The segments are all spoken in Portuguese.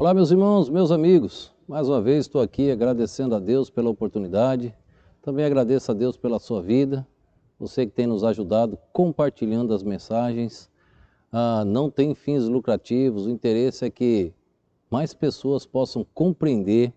Olá, meus irmãos, meus amigos. Mais uma vez estou aqui agradecendo a Deus pela oportunidade. Também agradeço a Deus pela sua vida. Você que tem nos ajudado compartilhando as mensagens. Não tem fins lucrativos. O interesse é que mais pessoas possam compreender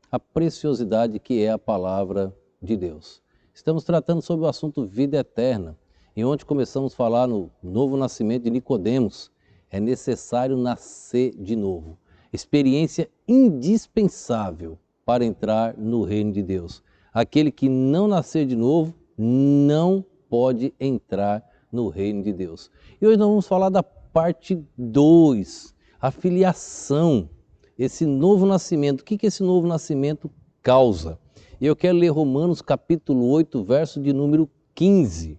a preciosidade que é a palavra de Deus. Estamos tratando sobre o assunto vida eterna. E onde começamos a falar no novo nascimento de Nicodemos. É necessário nascer de novo. Experiência indispensável para entrar no reino de Deus. Aquele que não nascer de novo não pode entrar no reino de Deus. E hoje nós vamos falar da parte 2, a filiação, esse novo nascimento. O que esse novo nascimento causa? E eu quero ler Romanos capítulo 8, verso de número 15.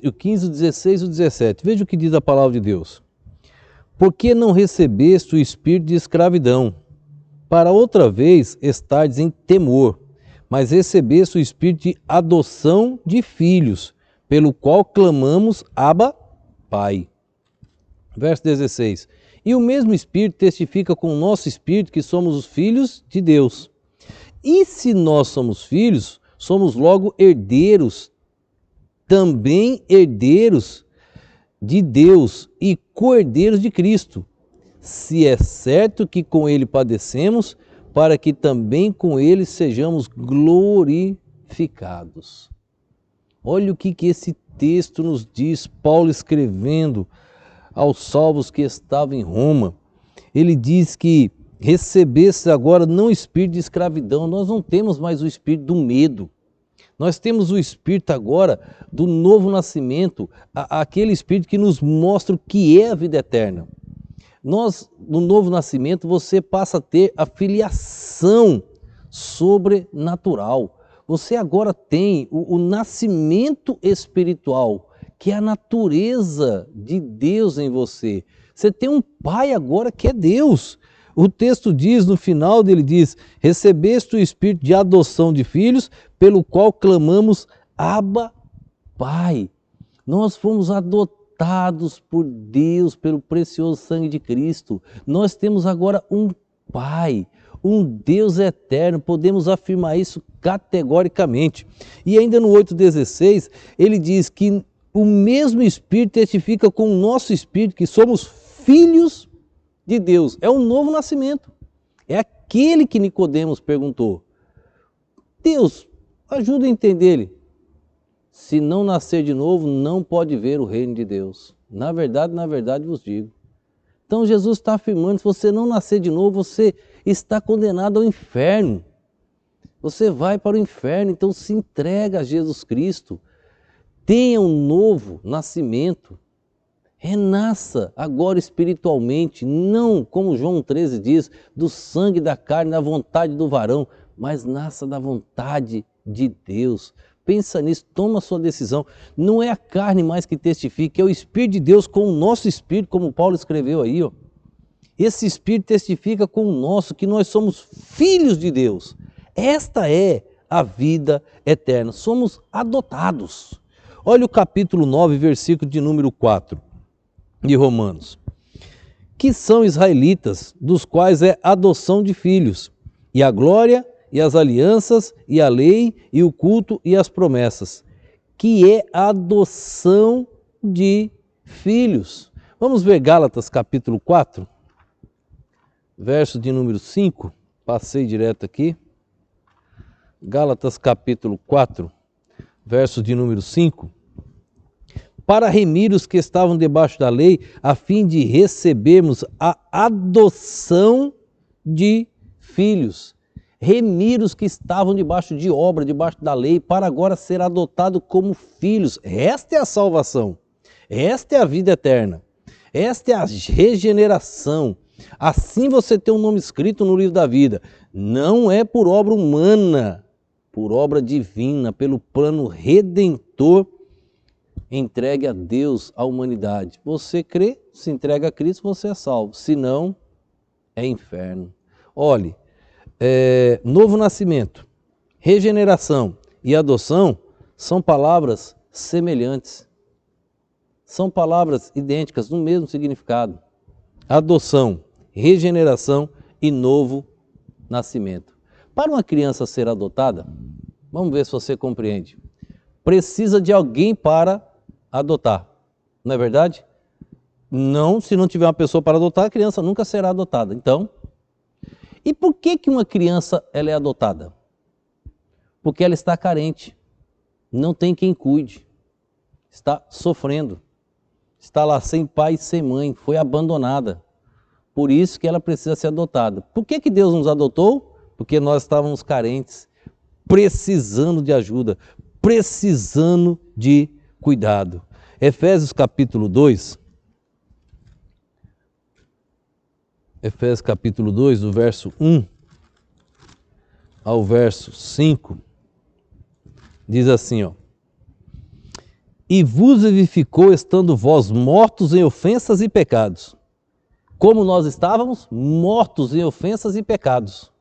O 15, o 16 e o 17. Veja o que diz a palavra de Deus. Porque não recebeste o espírito de escravidão, para outra vez estardes em temor, mas recebeste o espírito de adoção de filhos, pelo qual clamamos, Abba, Pai. Verso 16. E o mesmo Espírito testifica com o nosso espírito que somos os filhos de Deus. E se nós somos filhos, somos logo herdeiros, também herdeiros de Deus e co-herdeiros de Cristo, se é certo que com ele padecemos, para que também com ele sejamos glorificados. Olha o que esse texto nos diz, Paulo escrevendo aos salvos que estavam em Roma. Ele diz que recebesse agora não o espírito de escravidão, nós não temos mais o espírito do medo. Nós temos o Espírito agora do novo nascimento, aquele Espírito que nos mostra o que é a vida eterna. Nós, no novo nascimento, você passa a ter a filiação sobrenatural. Você agora tem o nascimento espiritual, que é a natureza de Deus em você. Você tem um Pai agora que é Deus. O texto diz, no final dele diz, recebeste o Espírito de adoção de filhos, pelo qual clamamos, Abba, Pai. Nós fomos adotados por Deus, pelo precioso sangue de Cristo. Nós temos agora um Pai, um Deus eterno, podemos afirmar isso categoricamente. E ainda no 8,16, ele diz que o mesmo Espírito testifica com o nosso Espírito que somos filhos de Deus. É um novo nascimento. É aquele que Nicodemos perguntou. Deus, ajuda a entender ele. Se não nascer de novo, não pode ver o reino de Deus. Na verdade vos digo. Então Jesus está afirmando, se você não nascer de novo, você está condenado ao inferno. Você vai para o inferno, então se entrega a Jesus Cristo. Tenha um novo nascimento. Renasça agora espiritualmente, não como João 13 diz, do sangue da carne, da vontade do varão, mas nasça da vontade de Deus. Pensa nisso, toma a sua decisão. Não é a carne mais que testifica, é o Espírito de Deus com o nosso Espírito, como Paulo escreveu aí. Esse Espírito testifica com o nosso, que nós somos filhos de Deus. Esta é a vida eterna, somos adotados. Olha o capítulo 9, versículo de número 4. De Romanos, que são israelitas, dos quais é adoção de filhos, e a glória, e as alianças, e a lei, e o culto, e as promessas, que é a adoção de filhos. Vamos ver Gálatas capítulo 4, verso de número 5, passei direto aqui, Gálatas capítulo 4, verso de número 5, para remir os que estavam debaixo da lei, a fim de recebermos a adoção de filhos. Remir os que estavam debaixo de obra, debaixo da lei, para agora ser adotado como filhos. Esta é a salvação, esta é a vida eterna, esta é a regeneração. Assim você tem um nome escrito no livro da vida. Não é por obra humana, por obra divina, pelo plano redentor, entregue a Deus, a humanidade. Você crê, se entrega a Cristo, você é salvo. Se não, é inferno. Olhe, novo nascimento, regeneração e adoção são palavras semelhantes. São palavras idênticas, no mesmo significado. Adoção, regeneração e novo nascimento. Para uma criança ser adotada, vamos ver se você compreende, precisa de alguém para adotar, não é verdade? Não, se não tiver uma pessoa para adotar, a criança nunca será adotada. Então, e por que uma criança ela é adotada? Porque ela está carente, não tem quem cuide, está sofrendo, está lá sem pai e sem mãe, foi abandonada. Por isso que ela precisa ser adotada. Por que Deus nos adotou? Porque nós estávamos carentes, precisando de ajuda, precisando de cuidado. Efésios capítulo 2, do verso 1 ao verso 5, diz assim, ó: E vos vivificou estando vós mortos em ofensas e pecados. Como nós estávamos? Mortos em ofensas e pecados.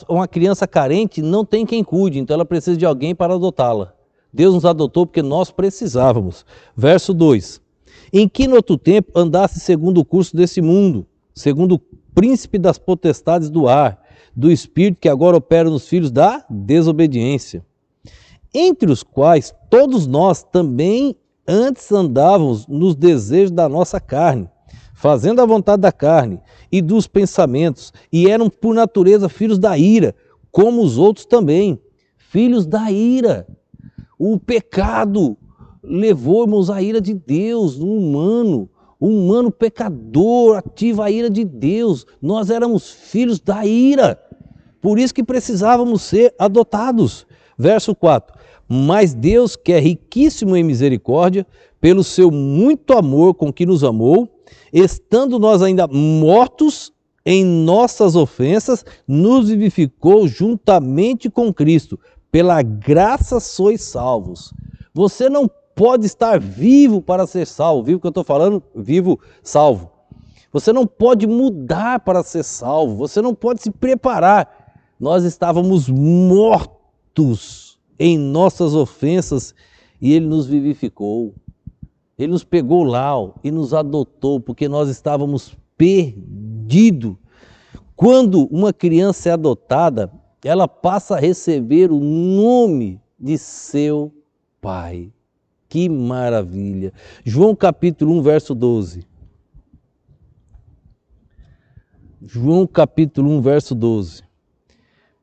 Uma criança carente não tem quem cuide, então ela precisa de alguém para adotá-la. Deus nos adotou porque nós precisávamos. Verso 2: Em que no outro tempo andasse segundo o curso desse mundo, segundo o príncipe das potestades do ar, do espírito que agora opera nos filhos da desobediência, entre os quais todos nós também antes andávamos nos desejos da nossa carne, fazendo a vontade da carne e dos pensamentos, e eram por natureza filhos da ira, como os outros também. Filhos da ira. O pecado levou, irmãos, a ira de Deus no humano. O humano pecador ativa a ira de Deus. Nós éramos filhos da ira. Por isso que precisávamos ser adotados. Verso 4. Mas Deus, que é riquíssimo em misericórdia, pelo seu muito amor com que nos amou, estando nós ainda mortos em nossas ofensas, nos vivificou juntamente com Cristo. Pela graça sois salvos. Você não pode estar vivo para ser salvo. Vivo que eu estou falando? Vivo, salvo. Você não pode mudar para ser salvo. Você não pode se preparar. Nós estávamos mortos em nossas ofensas e Ele nos vivificou. Ele nos pegou lá e nos adotou, porque nós estávamos perdidos. Quando uma criança é adotada, ela passa a receber o nome de seu pai. Que maravilha! João capítulo 1, verso 12. João capítulo 1, verso 12.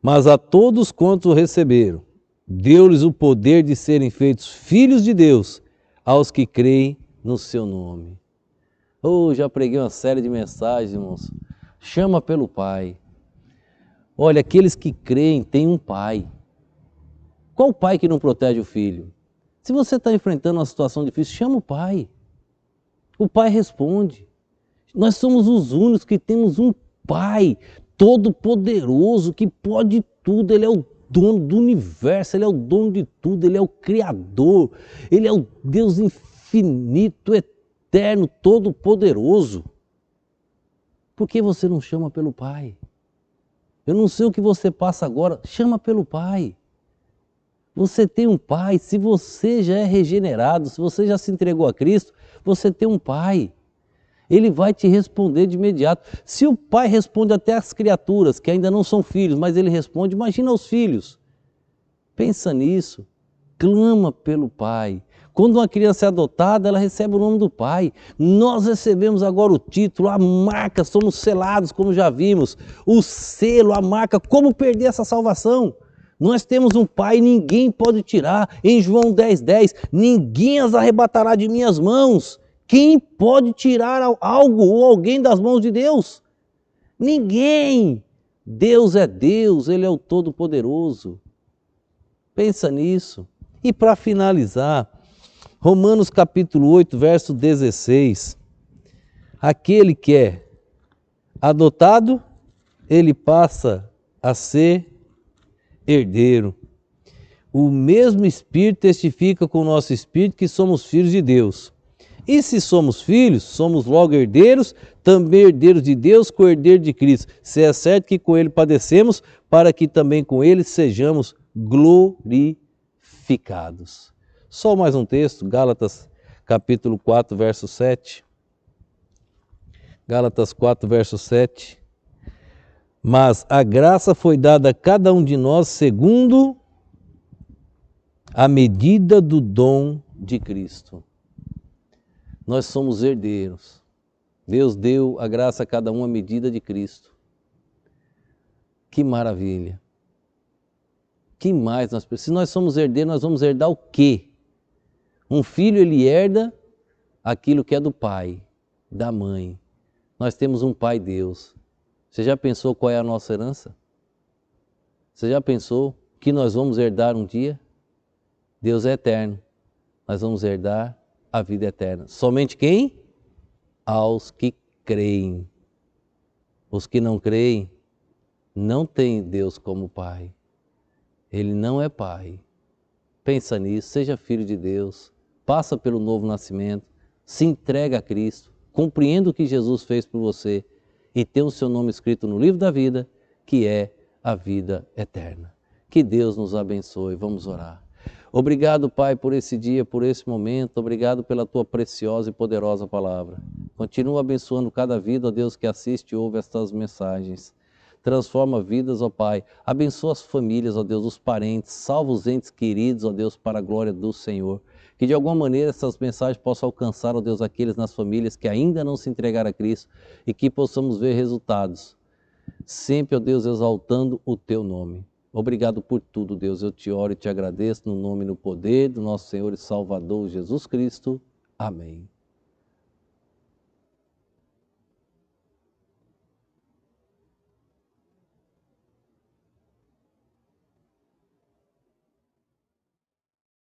Mas a todos quantos receberam, deu-lhes o poder de serem feitos filhos de Deus, aos que creem no seu nome. Já preguei uma série de mensagens, irmãos. Chama pelo Pai. Olha, aqueles que creem têm um pai. Qual pai que não protege o filho? Se você está enfrentando uma situação difícil, chama o pai. O pai responde. Nós somos os únicos que temos um pai todo-poderoso que pode tudo. Ele é o dono do universo, Ele é o dono de tudo, Ele é o Criador, Ele é o Deus infinito, eterno, todo-poderoso. Por que você não chama pelo Pai? Eu não sei o que você passa agora, chama pelo Pai. Você tem um Pai, se você já é regenerado, se você já se entregou a Cristo, você tem um Pai. Ele vai te responder de imediato. Se o Pai responde até às criaturas que ainda não são filhos, mas Ele responde, imagina os filhos. Pensa nisso, clama pelo Pai. Quando uma criança é adotada, ela recebe o nome do Pai. Nós recebemos agora o título, a marca, somos selados, como já vimos. O selo, a marca, como perder essa salvação? Nós temos um Pai, ninguém pode tirar. Em João 10:10, ninguém as arrebatará de minhas mãos. Quem pode tirar algo ou alguém das mãos de Deus? Ninguém. Deus é Deus, Ele é o Todo-Poderoso. Pensa nisso. E para finalizar, Romanos capítulo 8, verso 16. Aquele que é adotado, ele passa a ser herdeiro. O mesmo Espírito testifica com o nosso Espírito que somos filhos de Deus. E se somos filhos, somos logo herdeiros, também herdeiros de Deus, co-herdeiros de Cristo. Se é certo que com Ele padecemos, para que também com Ele sejamos glorificados. Só mais um texto, Gálatas capítulo 4, verso 7. Gálatas 4, verso 7. Mas a graça foi dada a cada um de nós segundo a medida do dom de Cristo. Nós somos herdeiros. Deus deu a graça a cada um à medida de Cristo. Que maravilha! Que mais nós precisamos? Se nós somos herdeiros, nós vamos herdar o quê? Um filho, ele herda aquilo que é do pai, da mãe. Nós temos um Pai Deus. Você já pensou qual é a nossa herança? Você já pensou que nós vamos herdar um dia? Deus é eterno. Nós vamos herdar a vida eterna. Somente quem? Aos que creem. Os que não creem não têm Deus como Pai. Ele não é Pai. Pensa nisso, seja filho de Deus, passa pelo novo nascimento, se entrega a Cristo, compreenda o que Jesus fez por você e tem o seu nome escrito no livro da vida, que é a vida eterna. Que Deus nos abençoe. Vamos orar. Obrigado, Pai, por esse dia, por esse momento. Obrigado pela Tua preciosa e poderosa palavra. Continua abençoando cada vida, ó Deus, que assiste e ouve estas mensagens. Transforma vidas, ó Pai. Abençoa as famílias, ó Deus, os parentes. Salva os entes queridos, ó Deus, para a glória do Senhor. Que de alguma maneira essas mensagens possam alcançar, ó Deus, aqueles nas famílias que ainda não se entregaram a Cristo e que possamos ver resultados. Sempre, ó Deus, exaltando o Teu nome. Obrigado por tudo, Deus. Eu te oro e te agradeço no nome e no poder do nosso Senhor e Salvador Jesus Cristo. Amém.